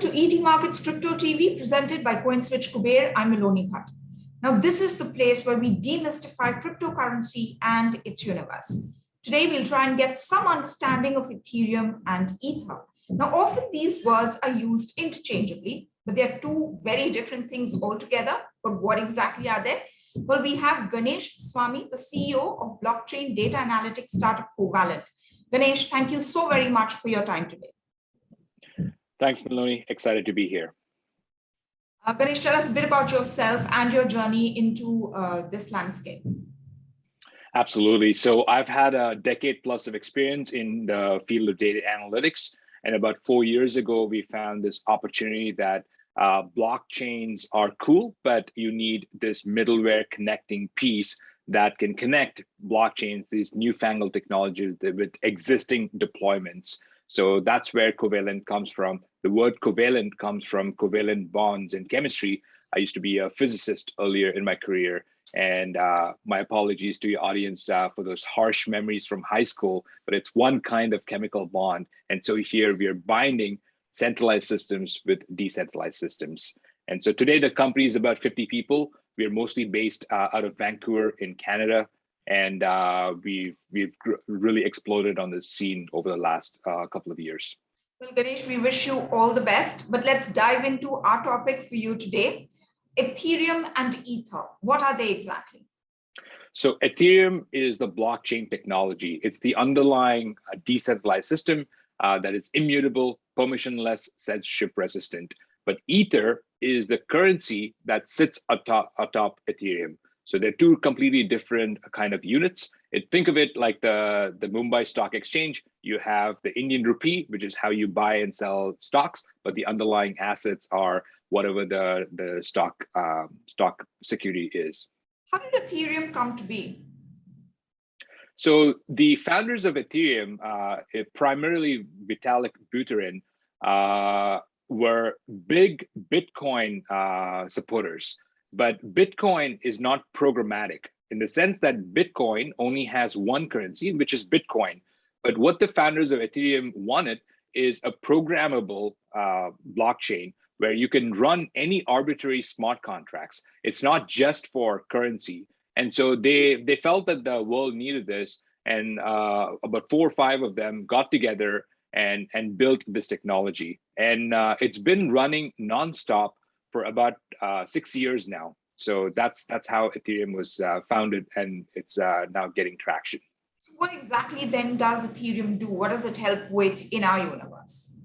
to ET Markets Crypto TV presented by CoinSwitch Kuber. I'm Miloni Bhatt. Now, this is the place where we demystify cryptocurrency and its universe. Today, we'll try and get some understanding of Ethereum and Ether. Now, often these words are used interchangeably, but they are two very different things altogether. But what exactly are they? Well, we have Ganesh Swami, the CEO of blockchain data analytics startup Covalent. Ganesh, thank you so very much for your time today. Thanks, Miloni. Excited to be here. Ganesh, tell us a bit about yourself and your journey into this landscape. Absolutely. So I've had a decade plus of experience in the field of data analytics. And about 4 years ago, we found this opportunity that blockchains are cool, but you need this middleware connecting piece that can connect blockchains, these newfangled technologies with existing deployments. So that's where Covalent comes from. The word covalent comes from covalent bonds in chemistry. I used to be a physicist earlier in my career. And my apologies to your audience for those harsh memories from high school, but it's one kind of chemical bond. And so here we are binding centralized systems with decentralized systems. And so today the company is about 50 people. We are mostly based out of Vancouver in Canada. And we've really exploded on this scene over the last couple of years. Well, Ganesh, we wish you all the best, but let's dive into our topic for you today. Ethereum and Ether, what are they exactly? So Ethereum is the blockchain technology. It's the underlying decentralized system that is immutable, permissionless, censorship resistant. But Ether is the currency that sits atop Ethereum. So they're two completely different kind of units. Think of it like the Mumbai Stock Exchange. You have the Indian rupee, which is how you buy and sell stocks, but the underlying assets are whatever the stock security is. How did Ethereum come to be? So the founders of Ethereum, primarily Vitalik Buterin, were big Bitcoin supporters. But Bitcoin is not programmatic in the sense that Bitcoin only has one currency, which is Bitcoin. But what the founders of Ethereum wanted is a programmable blockchain where you can run any arbitrary smart contracts. It's not just for currency. And so they felt that the world needed this. And about 4 or 5 of them got together and built this technology. And it's been running nonstop for about 6 years now. So that's how Ethereum was founded, and it's now getting traction. So what exactly then does Ethereum do? What does it help with in our universe?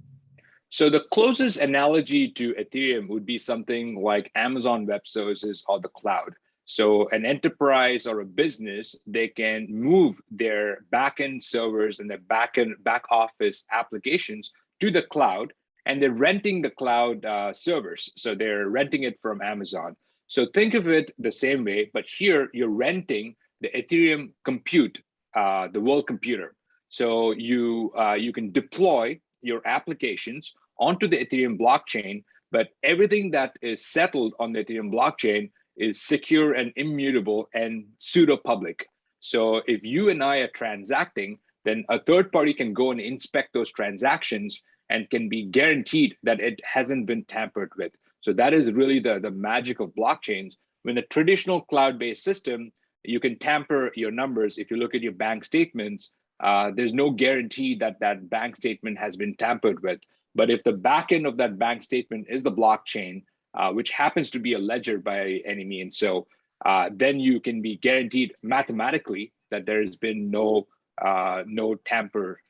So the closest analogy to Ethereum would be something like Amazon Web Services or the cloud. So an enterprise or a business, they can move their backend servers and their back office applications to the cloud, and they're renting the cloud servers. So they're renting it from Amazon. So think of it the same way, but here you're renting the Ethereum compute, the world computer. So you can deploy your applications onto the Ethereum blockchain, but everything that is settled on the Ethereum blockchain is secure and immutable and pseudo-public. So if you and I are transacting, then a third party can go and inspect those transactions and can be guaranteed that it hasn't been tampered with. So that is really the magic of blockchains. When a traditional cloud-based system, you can tamper your numbers. If you look at your bank statements, there's no guarantee that that bank statement has been tampered with. But if the back end of that bank statement is the blockchain, which happens to be a ledger by any means, so then you can be guaranteed mathematically that there has been no tamper.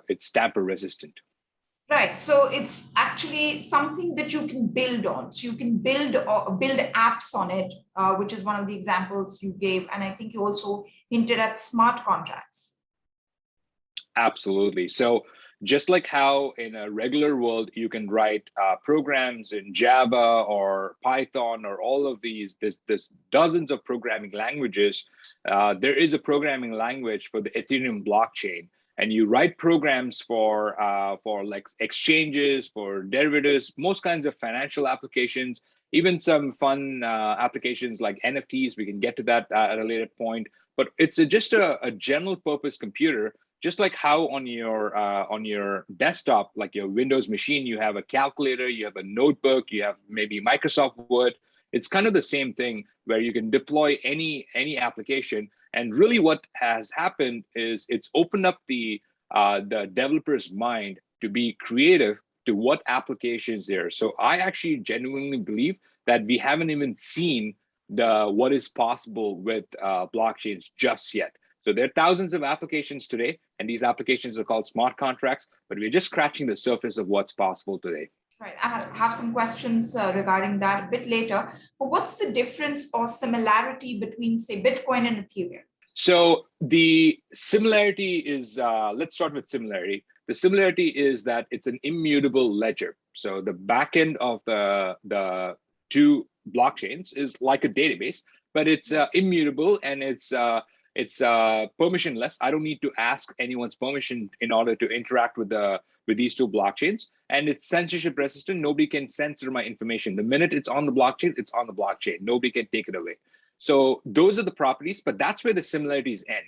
It's tamper resistant. Right. So it's actually something that you can build on. So you can build apps on it, which is one of the examples you gave. And I think you also hinted at smart contracts. Absolutely. So just like how in a regular world, you can write programs in Java or Python or all of these, there's dozens of programming languages. There is a programming language for the Ethereum blockchain. And you write programs for like exchanges, for derivatives, most kinds of financial applications, even some fun applications like NFTs. We can get to that at a later point. But it's just a general purpose computer just like how on your desktop, like your Windows machine, you have a calculator, you have a notebook, you have maybe Microsoft Word. It's kind of the same thing where you can deploy any application. And really what has happened is it's opened up the developer's mind to be creative to what applications there. So I actually genuinely believe that we haven't even seen what is possible with blockchains just yet. So there are thousands of applications today, and these applications are called smart contracts, but we're just scratching the surface of what's possible today. Right. I have some questions regarding that a bit later. But what's the difference or similarity between, say, Bitcoin and Ethereum? So the similarity is, let's start with similarity. The similarity is that it's an immutable ledger. So the backend of the two blockchains is like a database, but it's immutable, and it's permissionless. I don't need to ask anyone's permission in order to interact with these two blockchains, and it's censorship resistant. Nobody can censor my information. The minute it's on the blockchain, it's on the blockchain. Nobody can take it away. So those are the properties, but that's where the similarities end.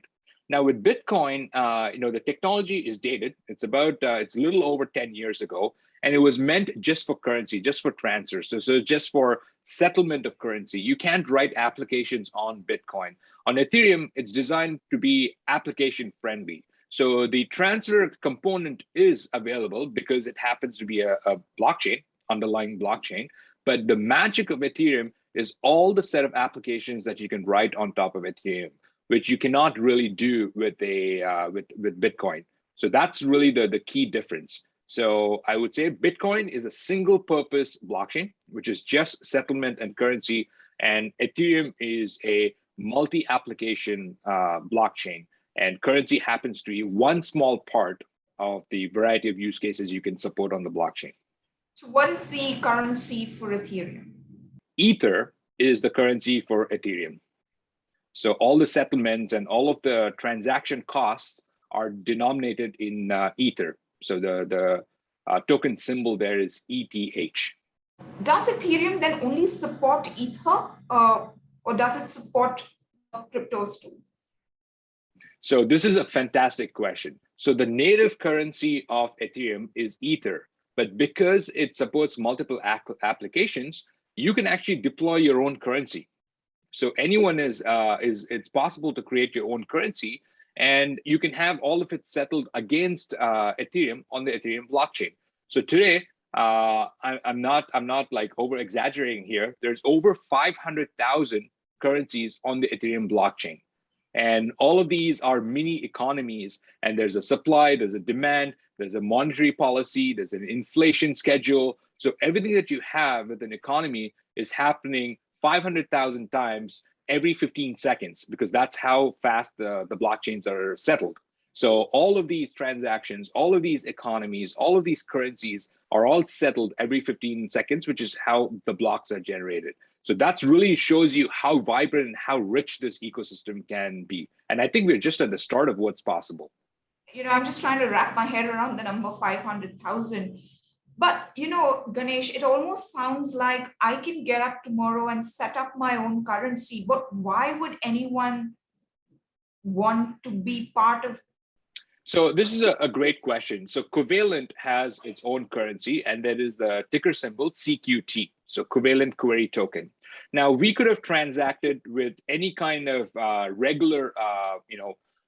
Now with Bitcoin, the technology is dated. It's a little over 10 years ago, and it was meant just for currency, just for transfer. So just for settlement of currency. You can't write applications on Bitcoin. On Ethereum, it's designed to be application friendly. So the transfer component is available because it happens to be a blockchain, underlying blockchain. But the magic of Ethereum is all the set of applications that you can write on top of Ethereum, which you cannot really do with with Bitcoin. So that's really the key difference. So I would say Bitcoin is a single purpose blockchain, which is just settlement and currency. And Ethereum is a multi-application blockchain. And currency happens to be one small part of the variety of use cases you can support on the blockchain. So what is the currency for Ethereum? Ether is the currency for Ethereum. So all the settlements and all of the transaction costs are denominated in Ether. So the token symbol there is ETH. Does Ethereum then only support Ether, or does it support cryptos too? So this is a fantastic question. So the native currency of Ethereum is Ether, but because it supports multiple applications, you can actually deploy your own currency. So anyone it's possible to create your own currency, and you can have all of it settled against Ethereum on the Ethereum blockchain. So today, I'm not like over exaggerating here. There's over 500,000 currencies on the Ethereum blockchain. And all of these are mini economies, and there's a supply, there's a demand, there's a monetary policy, there's an inflation schedule. So everything that you have with an economy is happening 500,000 times every 15 seconds, because that's how fast the blockchains are settled. So all of these transactions, all of these economies, all of these currencies are all settled every 15 seconds, which is how the blocks are generated. So that's really shows you how vibrant and how rich this ecosystem can be. And I think we're just at the start of what's possible. I'm just trying to wrap my head around the number 500,000. But, Ganesh, it almost sounds like I can get up tomorrow and set up my own currency. But why would anyone want to be part of? So this is a great question. So Covalent has its own currency, and that is the ticker symbol CQT. So Covalent Query Token. Now we could have transacted with any kind of regular,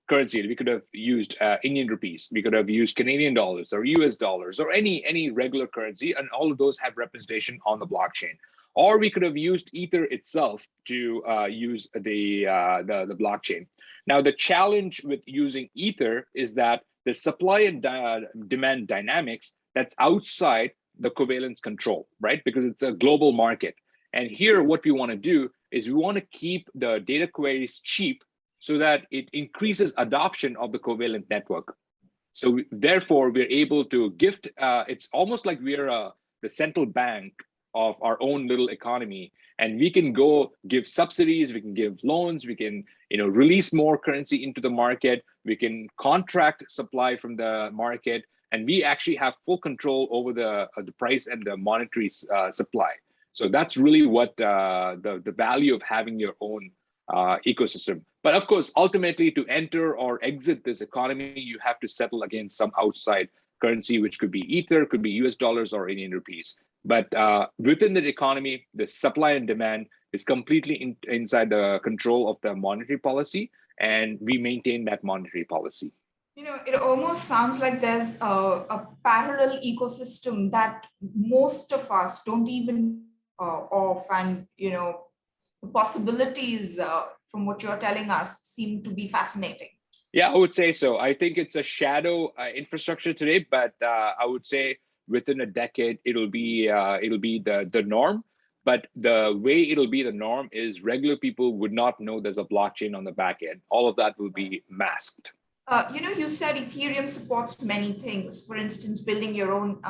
currency. We could have used Indian rupees. We could have used Canadian dollars or US dollars or any regular currency, and all of those have representation on the blockchain. Or we could have used Ether itself to use the blockchain. Now, the challenge with using Ether is that the supply and demand dynamics that's outside the Covalent's control, right? Because it's a global market. And here, what we want to do is we want to keep the data queries cheap so that it increases adoption of the Covalent network. So therefore, we're able to gift, it's almost like we're the central bank of our own little economy, and we can go give subsidies, we can give loans, we can release more currency into the market, we can contract supply from the market, and we actually have full control over the price and the monetary supply. So that's really what the value of having your own ecosystem. But of course, ultimately, to enter or exit this economy, you have to settle against some outside currency, which could be Ether, could be US dollars or Indian rupees. But within the economy, the supply and demand is completely inside the control of the monetary policy, and we maintain that monetary policy. It almost sounds like there's a parallel ecosystem that most of us don't even of, and the possibilities from what you're telling us seem to be fascinating. Yeah, I would say so. I think it's a shadow infrastructure today, but I would say within a decade it'll be the norm. But the way it'll be the norm is regular people would not know there's a blockchain on the back end. All of that will be masked. You said Ethereum supports many things. For instance, building your own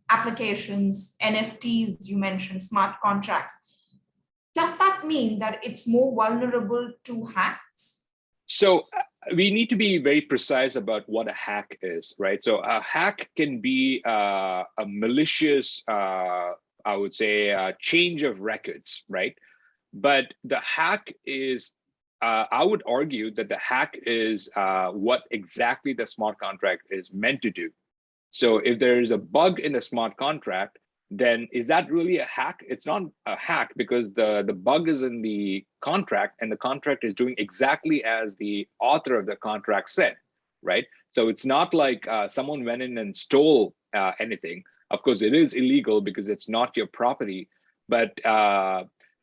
applications, NFTs, you mentioned smart contracts. Does that mean that it's more vulnerable to hacks? So we need to be very precise about what a hack is, right? So a hack can be a malicious, I would say, change of records, right? But the hack is, I would argue that the hack is what exactly the smart contract is meant to do. So if there is a bug in the smart contract, then is that really a hack? It's not a hack because the bug is in the contract and the contract is doing exactly as the author of the contract said, right? So it's not like someone went in and stole anything. Of course, it is illegal because it's not your property. But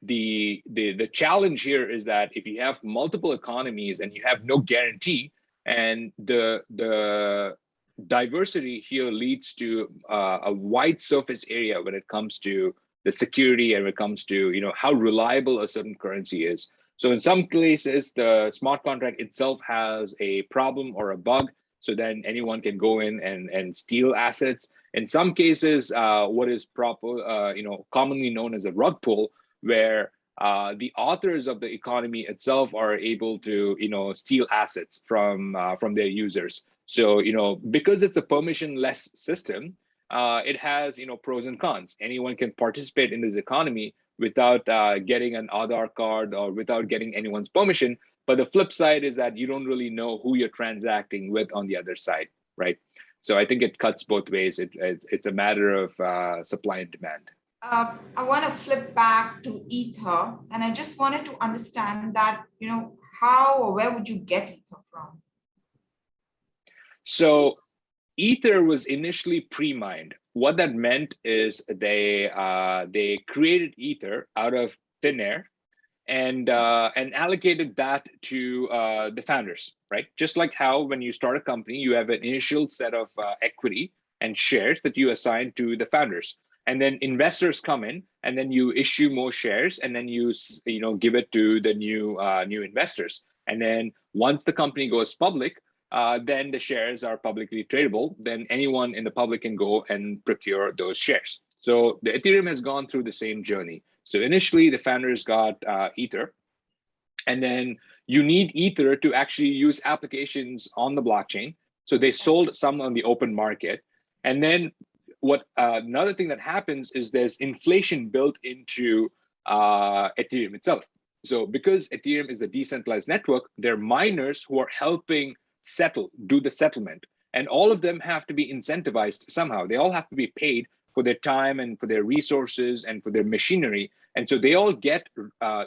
the challenge here is that if you have multiple economies and you have no guarantee, and the diversity here leads to a wide surface area when it comes to the security and when it comes to how reliable a certain currency is. So in some cases, the smart contract itself has a problem or a bug, so then anyone can go in and steal assets. In some cases, what is commonly known as a rug pull, where the authors of the economy itself are able to steal assets from their users. So because it's a permissionless system, it has pros and cons. Anyone can participate in this economy without getting an Aadhaar card or without getting anyone's permission. But the flip side is that you don't really know who you're transacting with on the other side, right? So I think it cuts both ways. It's a matter of supply and demand. I want to flip back to Ether, and I just wanted to understand that, how or where would you get Ether from? So Ether was initially pre-mined. What that meant is they created Ether out of thin air and allocated that to the founders, right? Just like how when you start a company, you have an initial set of equity and shares that you assign to the founders. And then investors come in, and then you issue more shares, and then you give it to the new investors. And then once the company goes public, then the shares are publicly tradable. Then anyone in the public can go and procure those shares. So the Ethereum has gone through the same journey. So initially, the founders got Ether, and then you need Ether to actually use applications on the blockchain. So they sold some on the open market, and then another thing that happens is there's inflation built into Ethereum itself. So because Ethereum is a decentralized network, there are miners who are helping do the settlement, and all of them have to be incentivized somehow. They all have to be paid for their time and for their resources and for their machinery, and so they all get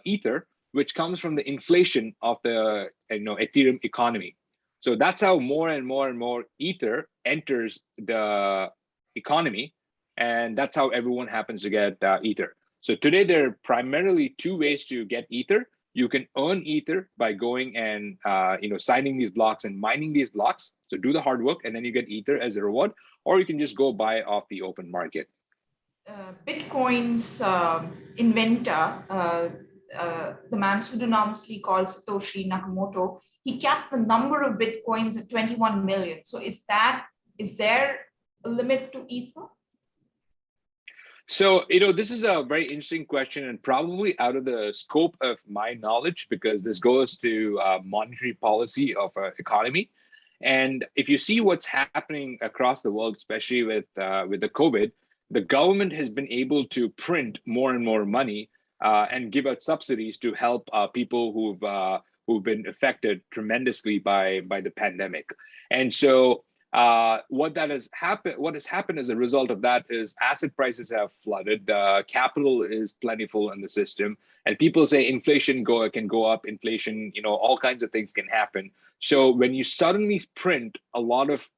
Ether, which comes from the inflation of the Ethereum economy. So that's how more and more and more Ether enters the economy, and that's how everyone happens to get Ether. So today there are primarily two ways to get Ether. You can earn Ether by going and signing these blocks and mining these blocks. So do the hard work, and then you get Ether as a reward, or you can just go buy off the open market. Bitcoin's inventor, the man pseudonymously called Satoshi Nakamoto, he capped the number of Bitcoins at 21 million. So is there a limit to Ether? So, this is a very interesting question and probably out of the scope of my knowledge, because this goes to monetary policy of an economy. And if you see what's happening across the world, especially with the COVID, the government has been able to print more and more money and give out subsidies to help people who've been affected tremendously by the pandemic. And so what has happened as a result of that is asset prices have flooded, capital is plentiful in the system, and people say inflation can go up, inflation, all kinds of things can happen. So when you suddenly print a lot of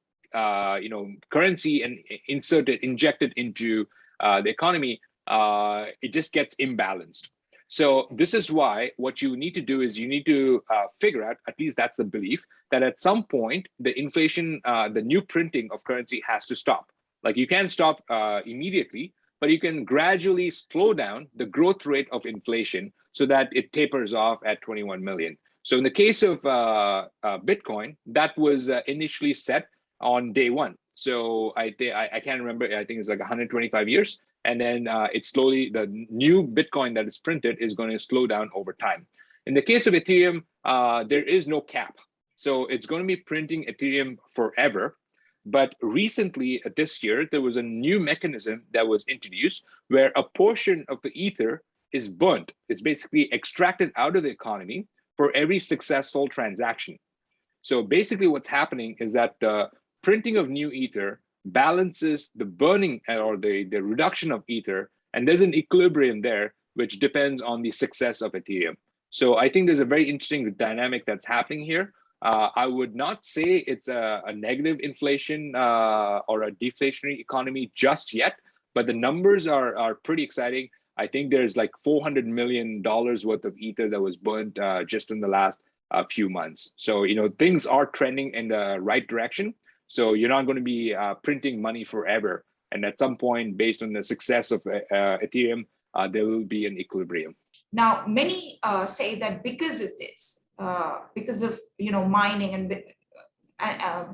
currency and inject it into the economy, it just gets imbalanced. So this is why what you need to do is you need to figure out, at least that's the belief, that at some point the inflation, the new printing of currency has to stop. Like you can't stop immediately, but you can gradually slow down the growth rate of inflation so that it tapers off at 21 million. So in the case of Bitcoin, that was initially set on day one. So I can't remember, I think it's like 125 years. And then it's slowly, the new Bitcoin that is printed is going to slow down over time. In the case of Ethereum, there is no cap. So it's going to be printing Ethereum forever. But recently, this year, there was a new mechanism that was introduced where a portion of the Ether is burnt. It's basically extracted out of the economy for every successful transaction. So basically what's happening is that the printing of new Ether balances the burning or the reduction of Ether, and there's an equilibrium there, which depends on the success of Ethereum. So I think there's a very interesting dynamic that's happening here. I would not say it's a negative inflation or a deflationary economy just yet, but the numbers are pretty exciting. I think there's like $400 million worth of Ether that was burnt just in the last few months. So, things are trending in the right direction. So you're not going to be printing money forever. And at some point, based on the success of Ethereum, there will be an equilibrium. Now, many say that because of this, because of mining and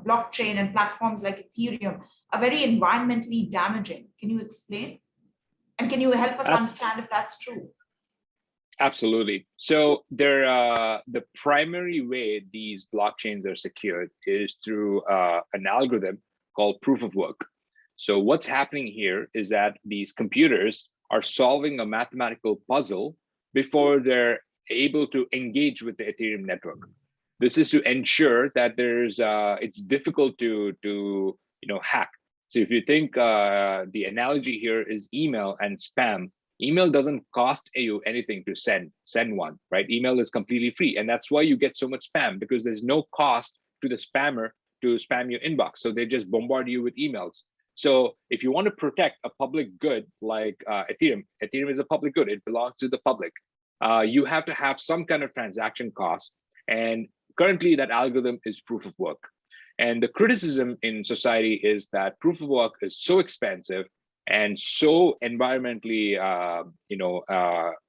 blockchain and platforms like Ethereum are very environmentally damaging. Can you explain? And can you help us understand if that's true? Absolutely. So the primary way these blockchains are secured is through an algorithm called proof of work. So what's happening here is that these computers are solving a mathematical puzzle before they're able to engage with the Ethereum network. This is to ensure that it's difficult to hack. So if you think the analogy here is email and spam, email doesn't cost you anything to send one, right? Email is completely free. And that's why you get so much spam, because there's no cost to the spammer to spam your inbox. So they just bombard you with emails. So if you want to protect a public good like Ethereum is a public good, it belongs to the public. You have to have some kind of transaction cost. And currently that algorithm is proof of work. And the criticism in society is that proof of work is so expensive and so environmentally,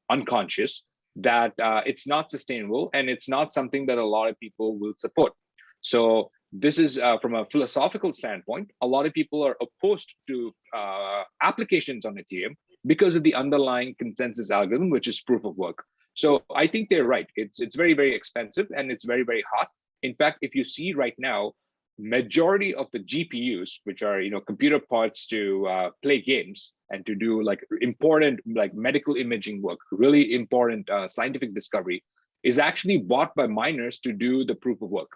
unconscious that it's not sustainable, and it's not something that a lot of people will support. So this is from a philosophical standpoint, a lot of people are opposed to applications on Ethereum because of the underlying consensus algorithm, which is proof of work. So I think they're right. It's very, very expensive, and it's very, very hot. In fact, if you see right now, majority of the GPUs, which are computer parts to play games and to do like important like medical imaging work, really important scientific discovery, is actually bought by miners to do the proof of work.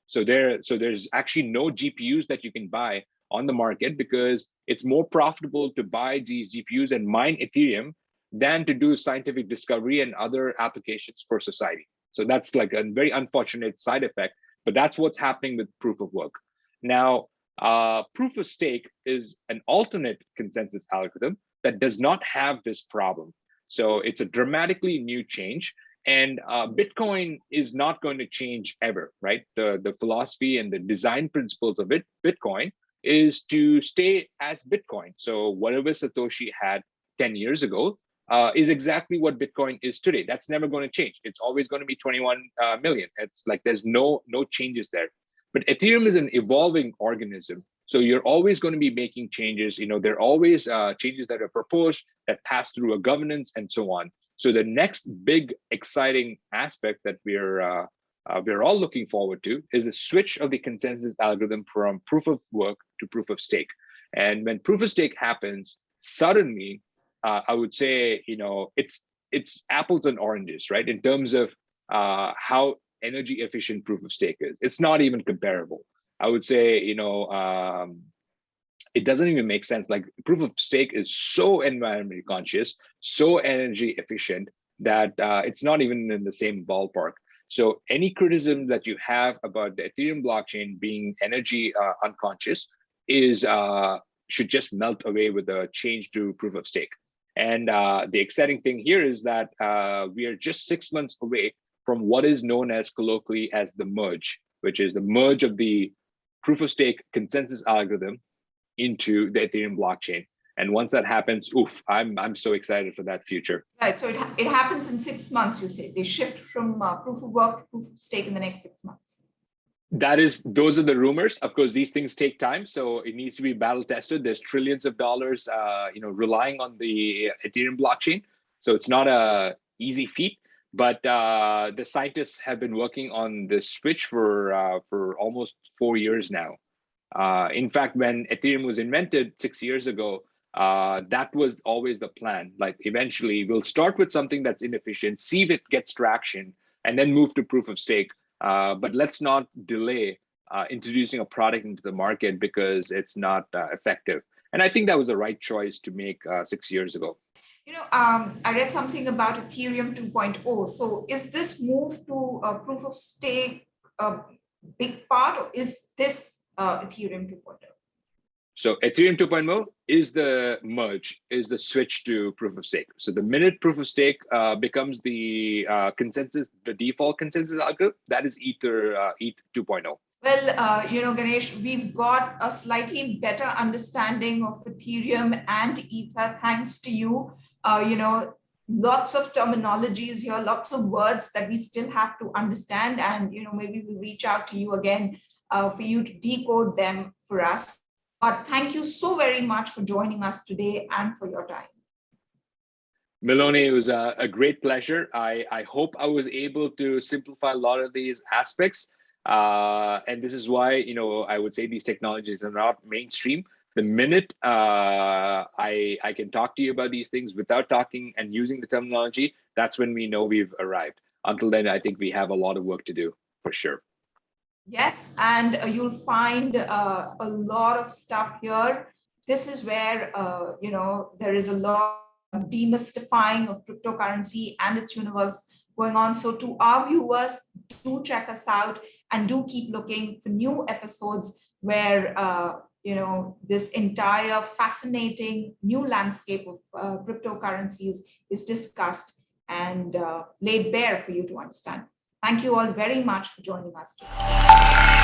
So there's actually no GPUs that you can buy on the market, because it's more profitable to buy these GPUs and mine Ethereum than to do scientific discovery and other applications for society. So that's like a very unfortunate side effect. But that's what's happening with proof of work. Now, proof of stake is an alternate consensus algorithm that does not have this problem. So it's a dramatically new change. And Bitcoin is not going to change ever, right? The philosophy and the design principles of Bitcoin is to stay as Bitcoin. So whatever Satoshi had 10 years ago is exactly what Bitcoin is today. That's never going to change. It's always going to be 21 million. It's like there's no changes there. But Ethereum is an evolving organism. So you're always going to be making changes. There are always changes that are proposed that pass through a governance and so on. So the next big exciting aspect that we're all looking forward to is the switch of the consensus algorithm from proof of work to proof of stake. And when proof of stake happens, suddenly, I would say, it's it's apples and oranges, right? In terms of how energy efficient proof of stake is. It's not even comparable. I would say, it doesn't even make sense. Like, proof of stake is so environmentally conscious, so energy efficient that it's not even in the same ballpark. So any criticism that you have about the Ethereum blockchain being energy unconscious is should just melt away with the change to proof of stake. And the exciting thing here is that we are just 6 months away from what is known as colloquially as the merge, which is the merge of the proof of stake consensus algorithm into the Ethereum blockchain. And once that happens, oof, I'm so excited for that future. Right. So it happens in 6 months, you say. They shift from proof of work to proof of stake in the next 6 months. Those are the rumors. Of course, these things take time, so it needs to be battle tested. There's trillions of dollars, relying on the Ethereum blockchain. So it's not a easy feat. But the scientists have been working on this switch for almost 4 years now. In fact, when Ethereum was invented 6 years ago, that was always the plan. Like, eventually, we'll start with something that's inefficient, see if it gets traction, and then move to proof of stake. But let's not delay introducing a product into the market because it's not effective. And I think that was the right choice to make 6 years ago. I read something about Ethereum 2.0. So is this move to proof of stake a big part, or is this Ethereum 2.0? So Ethereum 2.0 is the merge, is the switch to proof of stake. So the minute proof of stake becomes the consensus, the default consensus algorithm, that is Ether 2.0. Well, Ganesh, we've got a slightly better understanding of Ethereum and Ether thanks to you. Lots of terminologies here, lots of words that we still have to understand. And, maybe we'll reach out to you again for you to decode them for us. But thank you so very much for joining us today and for your time. Meloni, it was a great pleasure. I hope I was able to simplify a lot of these aspects. And this is why, I would say these technologies are not mainstream. The minute I can talk to you about these things without talking and using the terminology, that's when we know we've arrived. Until then, I think we have a lot of work to do, for sure. Yes, and you'll find a lot of stuff here. This is where, there is a lot of demystifying of cryptocurrency and its universe going on. So to our viewers, do check us out and do keep looking for new episodes where, this entire fascinating new landscape of cryptocurrencies is discussed and laid bare for you to understand. Thank you all very much for joining us today.